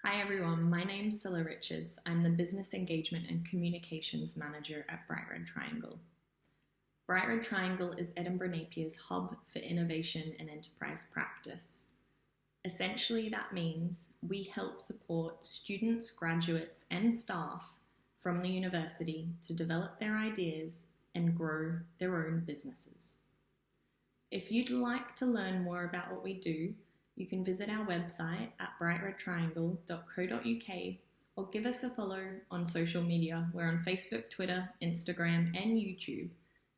Hi everyone, my name's Scylla Richards. I'm the Business Engagement and Communications Manager at Bright Red Triangle. Bright Red Triangle is Edinburgh Napier's hub for innovation and enterprise practice. Essentially, that means we help support students, graduates, and staff from the university to develop their ideas and grow their own businesses. If you'd like to learn more about what we do, you can visit our website at brightredtriangle.co.uk or give us a follow on social media. We're on Facebook, Twitter, Instagram, and YouTube,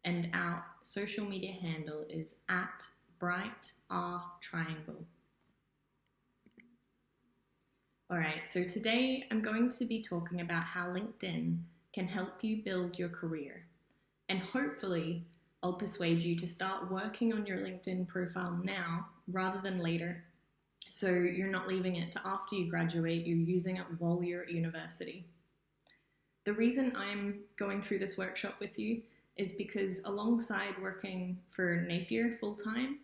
and our social media handle is at brightrtriangle. Alright, so today I'm going to be talking about how LinkedIn can help you build your career, and hopefully I'll persuade you to start working on your LinkedIn profile now rather than later, so you're not leaving it to after you graduate, you're using it while you're at university. The reason I'm going through this workshop with you is because alongside working for Napier full-time,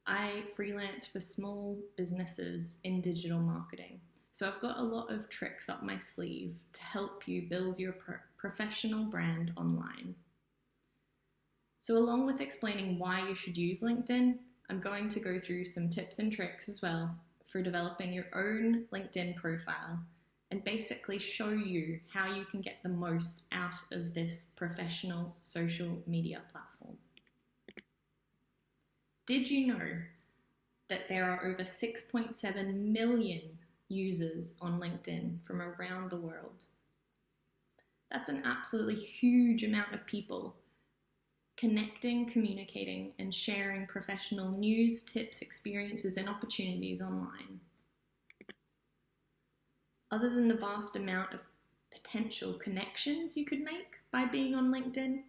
I freelance for small businesses in digital marketing. So I've got a lot of tricks up my sleeve to help you build your professional brand online. So along with explaining why you should use LinkedIn, I'm going to go through some tips and tricks as well for developing your own LinkedIn profile and basically show you how you can get the most out of this professional social media platform. Did you know that there are over 6.7 million users on LinkedIn from around the world? That's an absolutely huge amount of people connecting, communicating, and sharing professional news, tips, experiences, and opportunities online. Other than the vast amount of potential connections you could make by being on LinkedIn,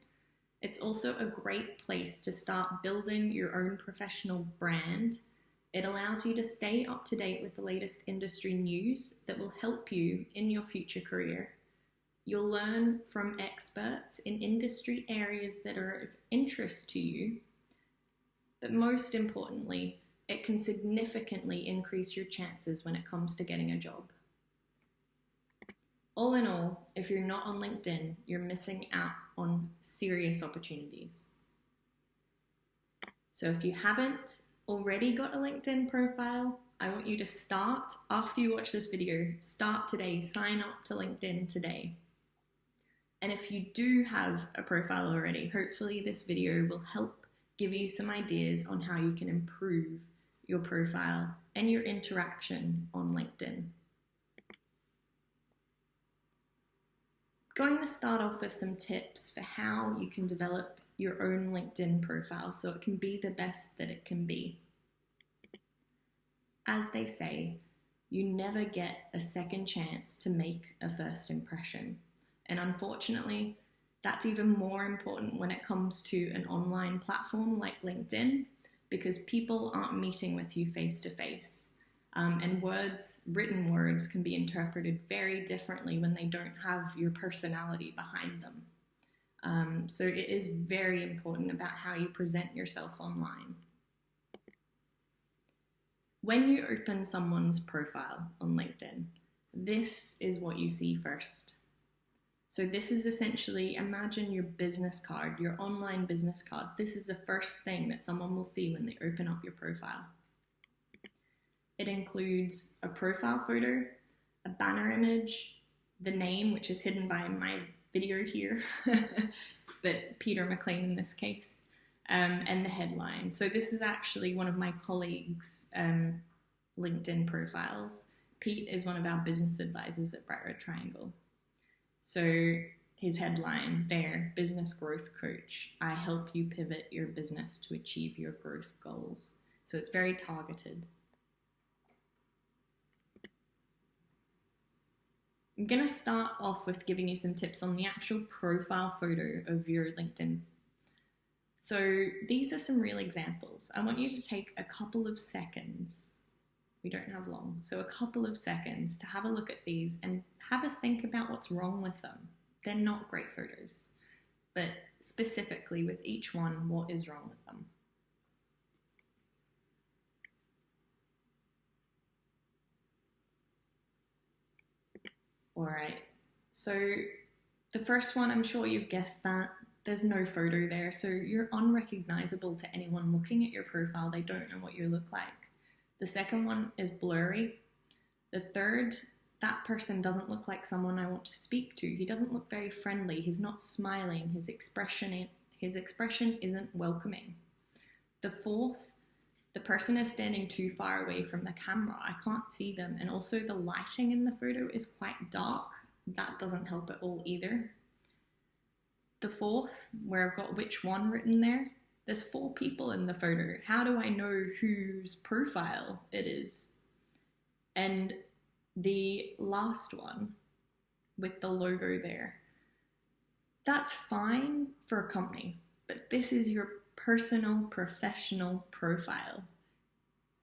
it's also a great place to start building your own professional brand. It allows you to stay up to date with the latest industry news that will help you in your future career. You'll learn from experts in industry areas that are of interest to you, but most importantly, it can significantly increase your chances when it comes to getting a job. All in all, if you're not on LinkedIn, you're missing out on serious opportunities. So if you haven't already got a LinkedIn profile, I want you to start after you watch this video. Start today, sign up to LinkedIn today. And if you do have a profile already, hopefully this video will help give you some ideas on how you can improve your profile and your interaction on LinkedIn. Going to start off with some tips for how you can develop your own LinkedIn profile so it can be the best that it can be. As they say, you never get a second chance to make a first impression. And unfortunately, that's even more important when it comes to an online platform like LinkedIn, because people aren't meeting with you face to face. And written words can be interpreted very differently when they don't have your personality behind them. So it is very important about how you present yourself online. When you open someone's profile on LinkedIn, this is what you see first. So this is essentially, imagine your business card, your online business card. This is the first thing that someone will see when they open up your profile. It includes a profile photo, a banner image, the name, which is hidden by my video here, but Peter McLean in this case, and the headline. So this is actually one of my colleagues' LinkedIn profiles. Pete is one of our business advisors at Bright Red Triangle. So his headline there, Business Growth Coach. I help you pivot your business to achieve your growth goals. So it's very targeted. I'm going to start off with giving you some tips on the actual profile photo of your LinkedIn. So these are some real examples. I want you to take a couple of seconds. We don't have long. So a couple of seconds to have a look at these and have a think about what's wrong with them. They're not great photos, but specifically with each one, what is wrong with them? All right. So the first one, I'm sure you've guessed that. There's no photo there, so you're unrecognizable to anyone looking at your profile. They don't know what you look like. The second one is blurry. The third, that person doesn't look like someone I want to speak to. He doesn't look very friendly. He's not smiling. His expression isn't welcoming. The fourth, the person is standing too far away from the camera. I can't see them. And also the lighting in the photo is quite dark. That doesn't help at all either. The fourth, where I've got which one written there, there's 4 people in the photo. How do I know whose profile it is? And the last one with the logo there, that's fine for a company, but this is your personal professional profile.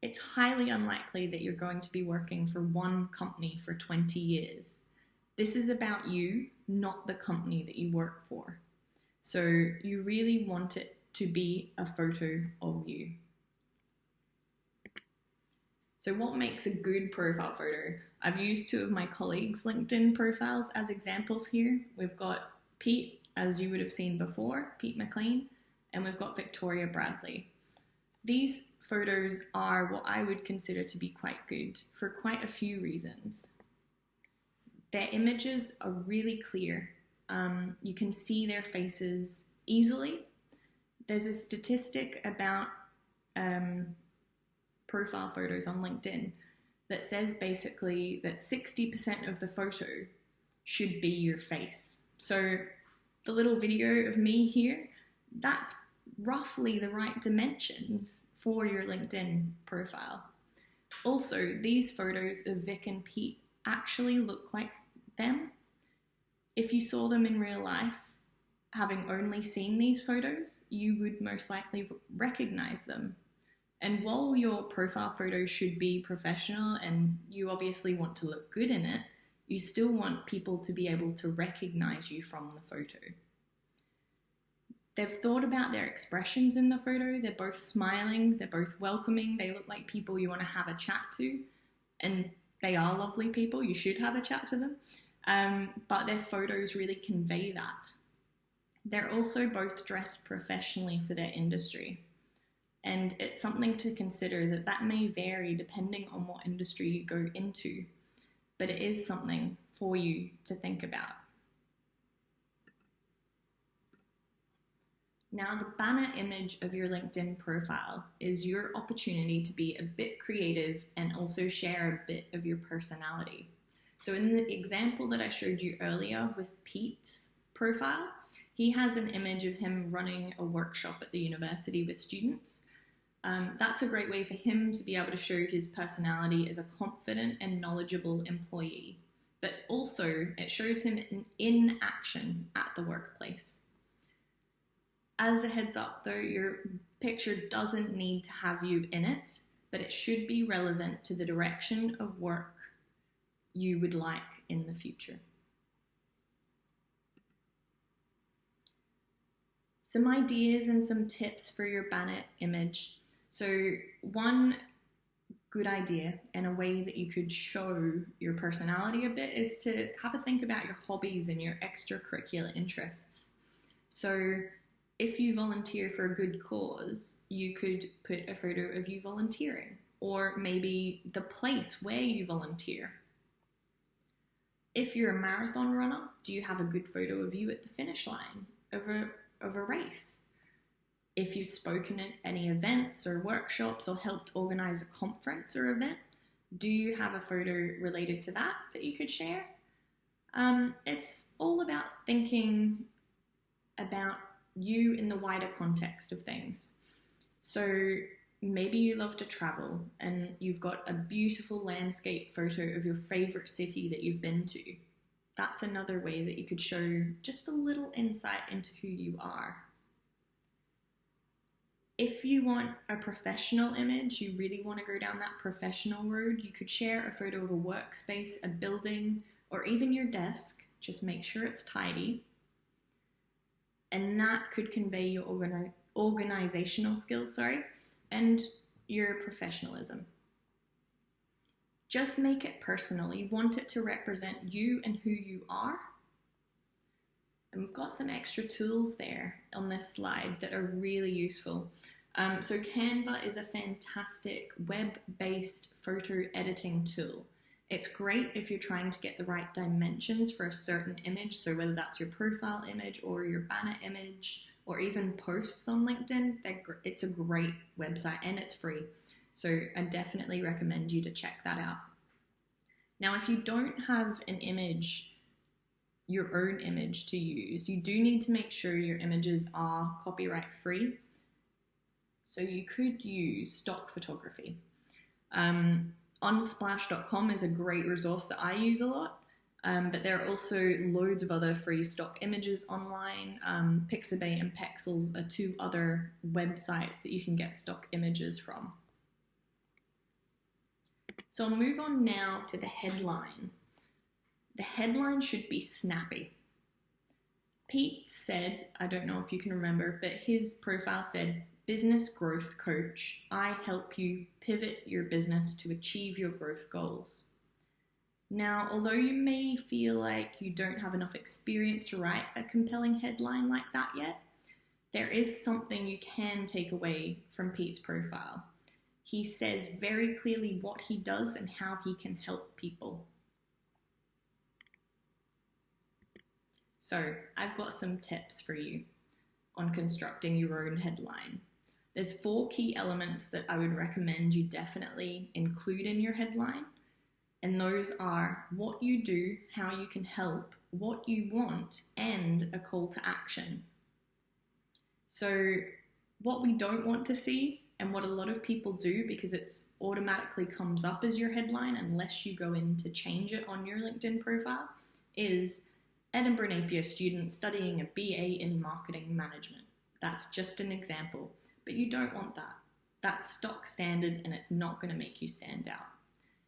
It's highly unlikely that you're going to be working for one company for 20 years. This is about you, not the company that you work for. So you really want it to be a photo of you. So what makes a good profile photo? I've used 2 of my colleagues' LinkedIn profiles as examples here. We've got Pete, as you would have seen before, Pete McLean, and we've got Victoria Bradley. These photos are what I would consider to be quite good for quite a few reasons. Their images are really clear. You can see their faces easily. There's a statistic about profile photos on LinkedIn that says basically that 60% of the photo should be your face. So the little video of me here, that's roughly the right dimensions for your LinkedIn profile. Also, these photos of Vic and Pete actually look like them. If you saw them in real life, having only seen these photos, you would most likely recognize them. And while your profile photo should be professional and you obviously want to look good in it, you still want people to be able to recognize you from the photo. They've thought about their expressions in the photo. They're both smiling, they're both welcoming, they look like people you want to have a chat to, and they are lovely people, you should have a chat to them, but their photos really convey that. They're also both dressed professionally for their industry. And it's something to consider that may vary depending on what industry you go into, but it is something for you to think about. Now, the banner image of your LinkedIn profile is your opportunity to be a bit creative and also share a bit of your personality. So in the example that I showed you earlier with Pete's profile, he has an image of him running a workshop at the university with students. That's a great way for him to be able to show his personality as a confident and knowledgeable employee, but also it shows him in action at the workplace. As a heads up though, your picture doesn't need to have you in it, but it should be relevant to the direction of work you would like in the future. Some ideas and some tips for your banner image. So one good idea and a way that you could show your personality a bit is to have a think about your hobbies and your extracurricular interests. So if you volunteer for a good cause, you could put a photo of you volunteering, or maybe the place where you volunteer. If you're a marathon runner, do you have a good photo of you at the finish line of a race? If you've spoken at any events or workshops or helped organize a conference or event, do you have a photo related to that you could share? It's all about thinking about you in the wider context of things. So maybe you love to travel and you've got a beautiful landscape photo of your favorite city that you've been to. That's another way that you could show just a little insight into who you are. If you want a professional image, you really want to go down that professional road, you could share a photo of a workspace, a building, or even your desk. Just make sure it's tidy. And that could convey your organizational skills, and your professionalism. Just make it personal. You want it to represent you and who you are. And we've got some extra tools there on this slide that are really useful. So Canva is a fantastic web-based photo editing tool. It's great if you're trying to get the right dimensions for a certain image, so whether that's your profile image or your banner image or even posts on LinkedIn, it's a great website and it's free. So I definitely recommend you to check that out. Now, if you don't have an image, your own image to use, you do need to make sure your images are copyright free. So you could use stock photography. Unsplash.com is a great resource that I use a lot, but there are also loads of other free stock images online. Pixabay and Pexels are two other websites that you can get stock images from. So I'll move on now to the headline. The headline should be snappy. Pete said, I don't know if you can remember, but his profile said, "Business growth coach, I help you pivot your business to achieve your growth goals." Now, although you may feel like you don't have enough experience to write a compelling headline like that yet, there is something you can take away from Pete's profile. He says very clearly what he does and how he can help people. So I've got some tips for you on constructing your own headline. There's 4 key elements that I would recommend you definitely include in your headline. And those are what you do, how you can help, what you want, and a call to action. So what we don't want to see, and what a lot of people do because it automatically comes up as your headline unless you go in to change it on your LinkedIn profile, is Edinburgh Napier student studying a BA in marketing management. That's just an example, but you don't want that. That's stock standard and it's not going to make you stand out.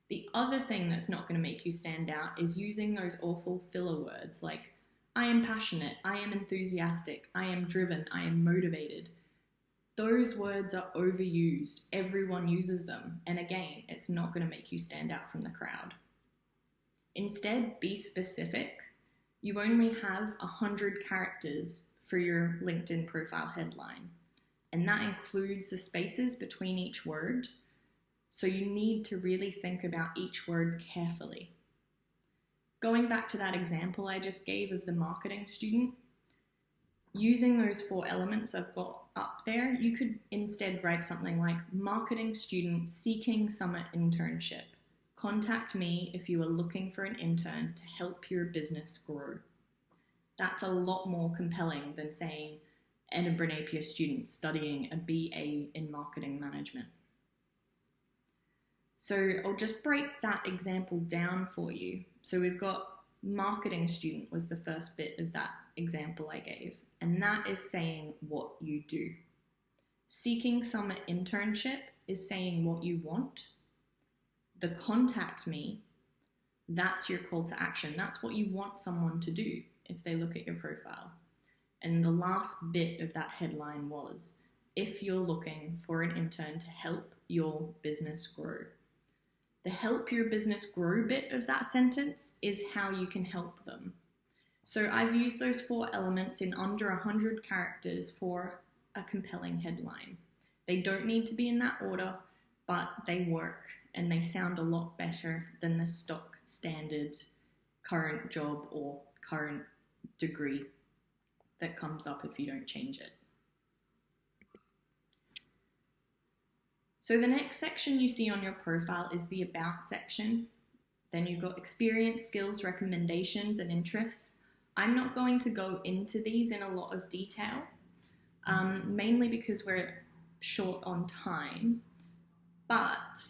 The other thing that's not going to make you stand out is using those awful filler words like, I am passionate, I am enthusiastic, I am driven, I am motivated. Those words are overused. Everyone uses them. And again, it's not going to make you stand out from the crowd. Instead, be specific. You only have 100 characters for your LinkedIn profile headline. And that includes the spaces between each word. So you need to really think about each word carefully. Going back to that example I just gave of the marketing student, using those 4 elements I've got up there, you could instead write something like marketing student seeking summer internship. Contact me if you are looking for an intern to help your business grow. That's a lot more compelling than saying Edinburgh Napier student studying a BA in marketing management. So I'll just break that example down for you. So we've got marketing student was the first bit of that example I gave. And that is saying what you do. Seeking summer internship is saying what you want. The contact me, that's your call to action. That's what you want someone to do if they look at your profile. And the last bit of that headline was, if you're looking for an intern to help your business grow. The help your business grow bit of that sentence is how you can help them. So I've used those 4 elements in under 100 characters for a compelling headline. They don't need to be in that order, but they work and they sound a lot better than the stock standard current job or current degree that comes up if you don't change it. So the next section you see on your profile is the About section. Then you've got experience, skills, recommendations, and interests. I'm not going to go into these in a lot of detail, mainly because we're short on time. But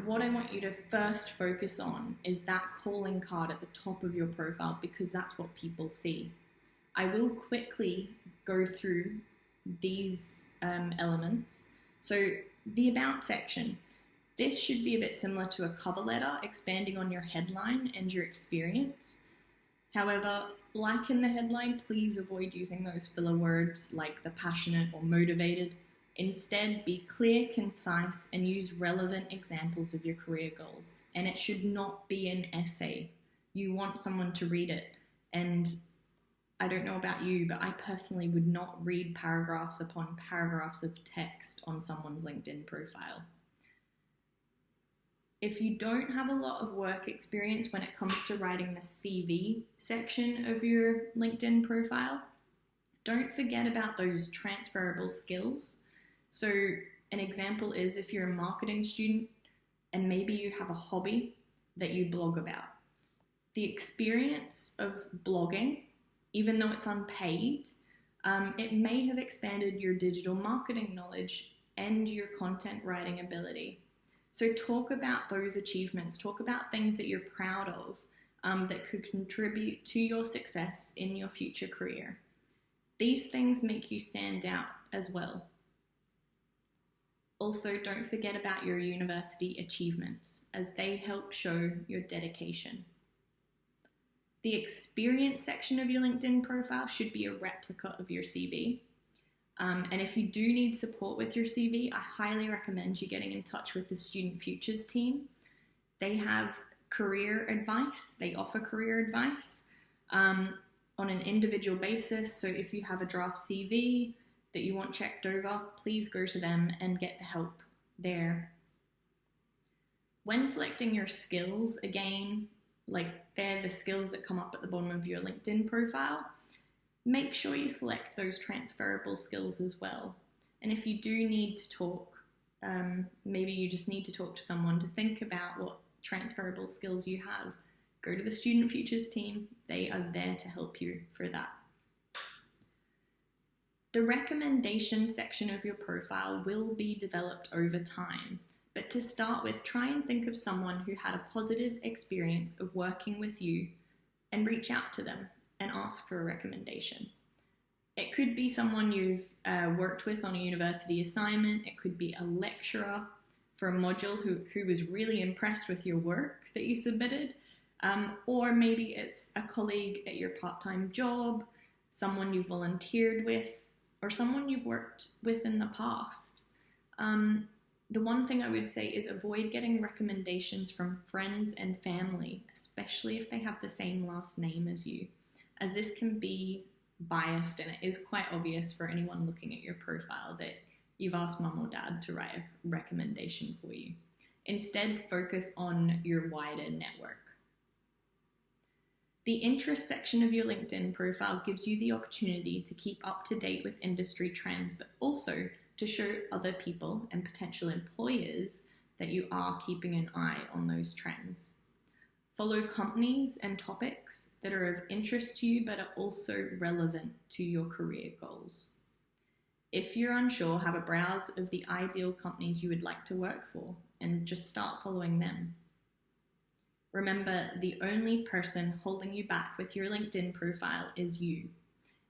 what I want you to first focus on is that calling card at the top of your profile, because that's what people see. I will quickly go through these elements. So the About section. This should be a bit similar to a cover letter, expanding on your headline and your experience. However, like in the headline, please avoid using those filler words like the passionate or motivated. Instead, be clear, concise, and use relevant examples of your career goals. And it should not be an essay. You want someone to read it. And I don't know about you, but I personally would not read paragraphs upon paragraphs of text on someone's LinkedIn profile. If you don't have a lot of work experience when it comes to writing the CV section of your LinkedIn profile, don't forget about those transferable skills. So an example is if you're a marketing student and maybe you have a hobby that you blog about. The experience of blogging, even though it's unpaid, it may have expanded your digital marketing knowledge and your content writing ability. So talk about those achievements, talk about things that you're proud of that could contribute to your success in your future career. These things make you stand out as well. Also, don't forget about your university achievements as they help show your dedication. The experience section of your LinkedIn profile should be a replica of your CV. And if you do need support with your CV, I highly recommend you getting in touch with the Student Futures team. They have career advice, they offer career advice on an individual basis. So if you have a draft CV that you want checked over, please go to them and get the help there. When selecting your skills, again, like they're the skills that come up at the bottom of your LinkedIn profile, make sure you select those transferable skills as well. And if you do need to talk, maybe you just need to talk to someone to think about what transferable skills you have, go to the Student Futures team. They are there to help you for that. The recommendation section of your profile will be developed over time, but to start with, try and think of someone who had a positive experience of working with you and reach out to them and ask for a recommendation. It could be someone you've worked with on a university assignment. It could be a lecturer for a module who was really impressed with your work that you submitted. Or maybe it's a colleague at your part-time job, someone you volunteered with, or someone you've worked with in the past. The one thing I would say is avoid getting recommendations from friends and family, especially if they have the same last name as you, as this can be biased and it is quite obvious for anyone looking at your profile that you've asked mum or dad to write a recommendation for you. Instead, focus on your wider network. The interest section of your LinkedIn profile gives you the opportunity to keep up to date with industry trends, but also to show other people and potential employers that you are keeping an eye on those trends. Follow companies and topics that are of interest to you but are also relevant to your career goals. If you're unsure, have a browse of the ideal companies you would like to work for and just start following them. Remember, the only person holding you back with your LinkedIn profile is you,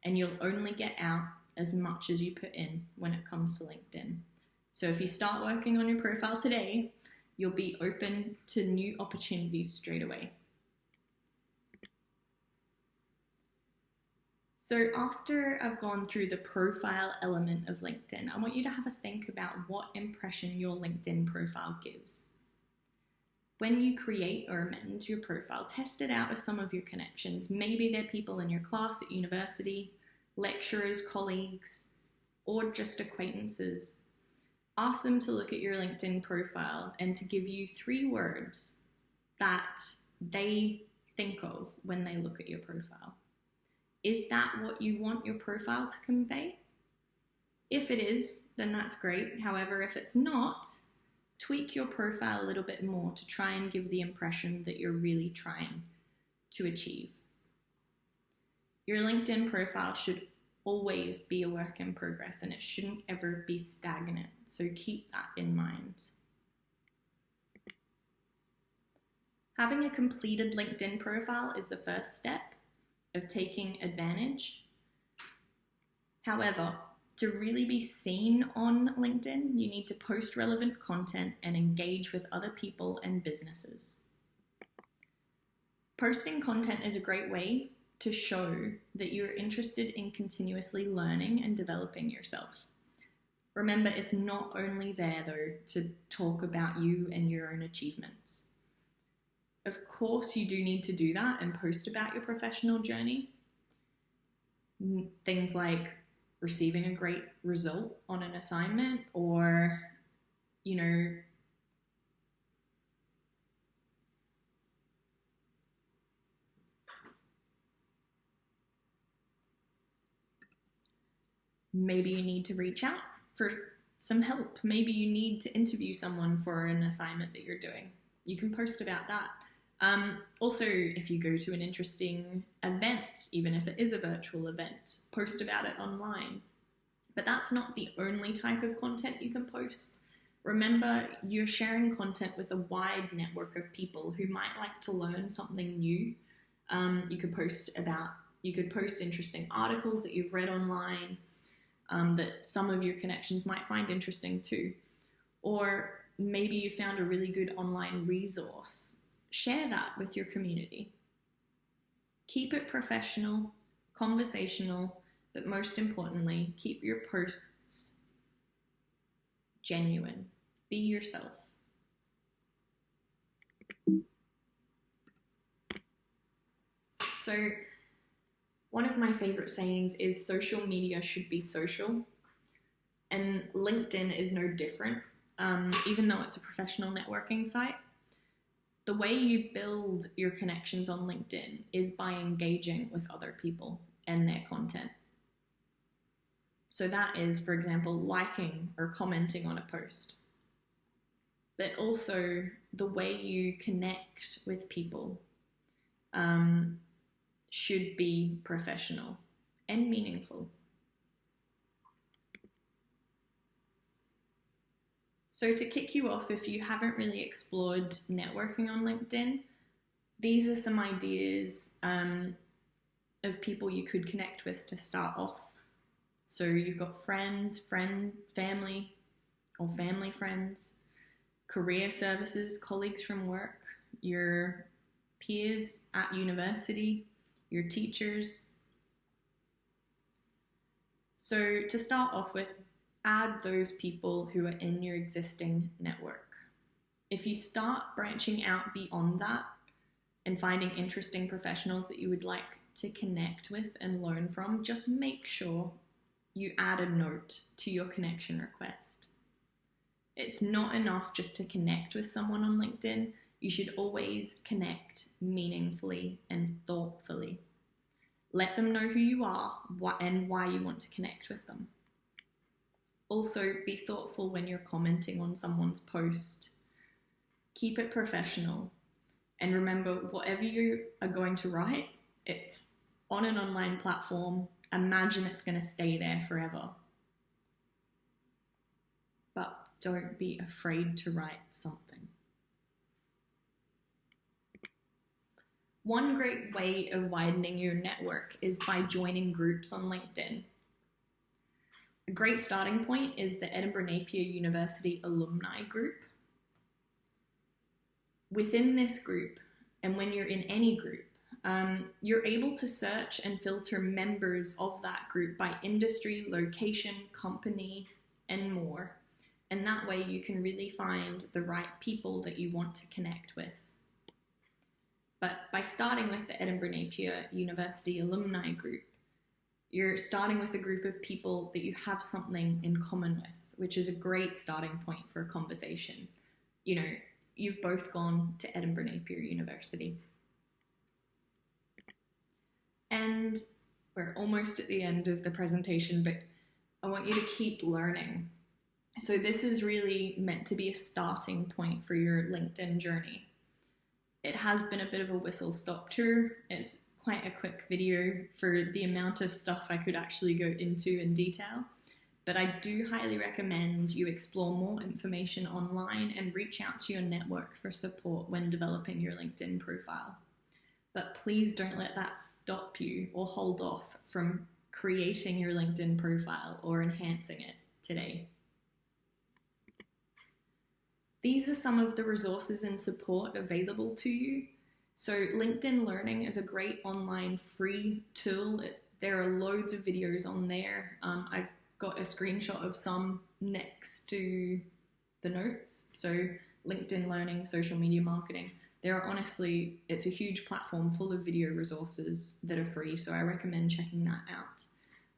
and you'll only get out as much as you put in when it comes to LinkedIn. So if you start working on your profile today, you'll be open to new opportunities straight away. So after I've gone through the profile element of LinkedIn, I want you to have a think about what impression your LinkedIn profile gives. When you create or amend your profile, test it out with some of your connections. Maybe they're people in your class at university, lecturers, colleagues, or just acquaintances. Ask them to look at your LinkedIn profile and to give you 3 words that they think of when they look at your profile. Is that what you want your profile to convey? If it is, then that's great. However, if it's not, tweak your profile a little bit more to try and give the impression that you're really trying to achieve. Your LinkedIn profile should always be a work in progress and it shouldn't ever be stagnant. So keep that in mind. Having a completed LinkedIn profile is the first step of taking advantage. However, to really be seen on LinkedIn, you need to post relevant content and engage with other people and businesses. Posting content is a great way to show that you're interested in continuously learning and developing yourself. Remember, it's not only there though to talk about you and your own achievements. Of course, you do need to do that and post about your professional journey. Things like receiving a great result on an assignment, or, you know, maybe you need to reach out for some help. Maybe you need to interview someone for an assignment that you're doing. You can post about that. Also, if you go to an interesting event, even if it is a virtual event, post about it online. But that's not the only type of content you can post. Remember, you're sharing content with a wide network of people who might like to learn something new. You could post interesting articles that you've read online, that some of your connections might find interesting too. Or maybe you found a really good online resource. Share that with your community. Keep it professional, conversational, but most importantly, keep your posts genuine. Be yourself. So, one of my favorite sayings is social media should be social, and LinkedIn is no different. Even though it's a professional networking site, the way you build your connections on LinkedIn is by engaging with other people and their content. So that is, for example, liking or commenting on a post. But also the way you connect with people should be professional and meaningful. So to kick you off, if you haven't really explored networking on LinkedIn, these are some ideas of people you could connect with to start off. So you've got friends, family, or family friends, career services, colleagues from work, your peers at university, your teachers. So to start off with, add those people who are in your existing network. If you start branching out beyond that and finding interesting professionals that you would like to connect with and learn from, just make sure you add a note to your connection request. It's not enough just to connect with someone on LinkedIn. You should always connect meaningfully and thoughtfully. Let them know who you are and why you want to connect with them. Also, be thoughtful when you're commenting on someone's post. Keep it professional. And remember, whatever you are going to write, it's on an online platform. Imagine it's going to stay there forever. But don't be afraid to write something. One great way of widening your network is by joining groups on LinkedIn. A great starting point is the Edinburgh Napier University Alumni Group. Within this group, and when you're in any group, you're able to search and filter members of that group by industry, location, company, and more. And that way you can really find the right people that you want to connect with. But by starting with the Edinburgh Napier University Alumni Group, you're starting with a group of people that you have something in common with, which is a great starting point for a conversation. You know, you've both gone to Edinburgh Napier University. And we're almost at the end of the presentation, but I want you to keep learning. So this is really meant to be a starting point for your LinkedIn journey. It has been a bit of a whistle-stop tour. It's quite a quick video for the amount of stuff I could actually go into in detail, but I do highly recommend you explore more information online and reach out to your network for support when developing your LinkedIn profile. But please don't let that stop you or hold off from creating your LinkedIn profile or enhancing it today. These are some of the resources and support available to you. So LinkedIn Learning is a great online free tool. There are loads of videos on there. I've got a screenshot of some next to the notes. So LinkedIn Learning, social media marketing. It's a huge platform full of video resources that are free, so I recommend checking that out.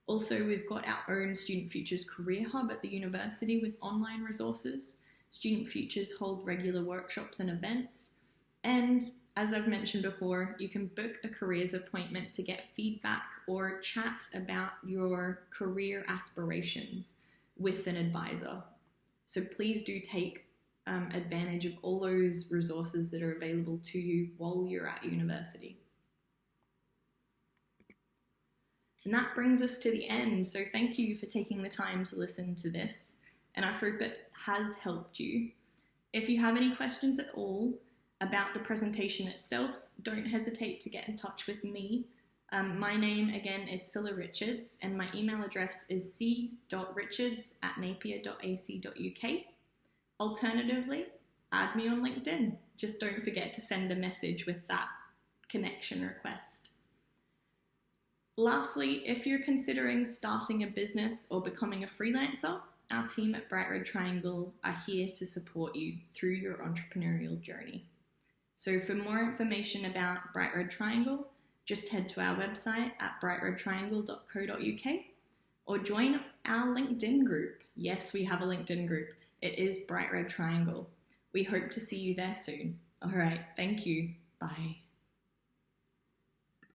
Also, we've got our own Student Futures Career Hub at the university with online resources. Student Futures hold regular workshops and events. And as I've mentioned before, you can book a careers appointment to get feedback or chat about your career aspirations with an advisor. So please do take advantage of all those resources that are available to you while you're at university. And that brings us to the end. So thank you for taking the time to listen to this, and I hope it has helped you. If you have any questions at all about the presentation itself, don't hesitate to get in touch with me. My name again is Scylla Richards, and my email address is c.richards@napier.ac.uk. Alternatively, add me on LinkedIn. Just don't forget to send a message with that connection request. Lastly, if you're considering starting a business or becoming a freelancer, our team at Bright Red Triangle are here to support you through your entrepreneurial journey. So for more information about Bright Red Triangle, just head to our website at brightredtriangle.co.uk or join our LinkedIn group. Yes, we have a LinkedIn group. It is Bright Red Triangle. We hope to see you there soon. All right, thank you. Bye.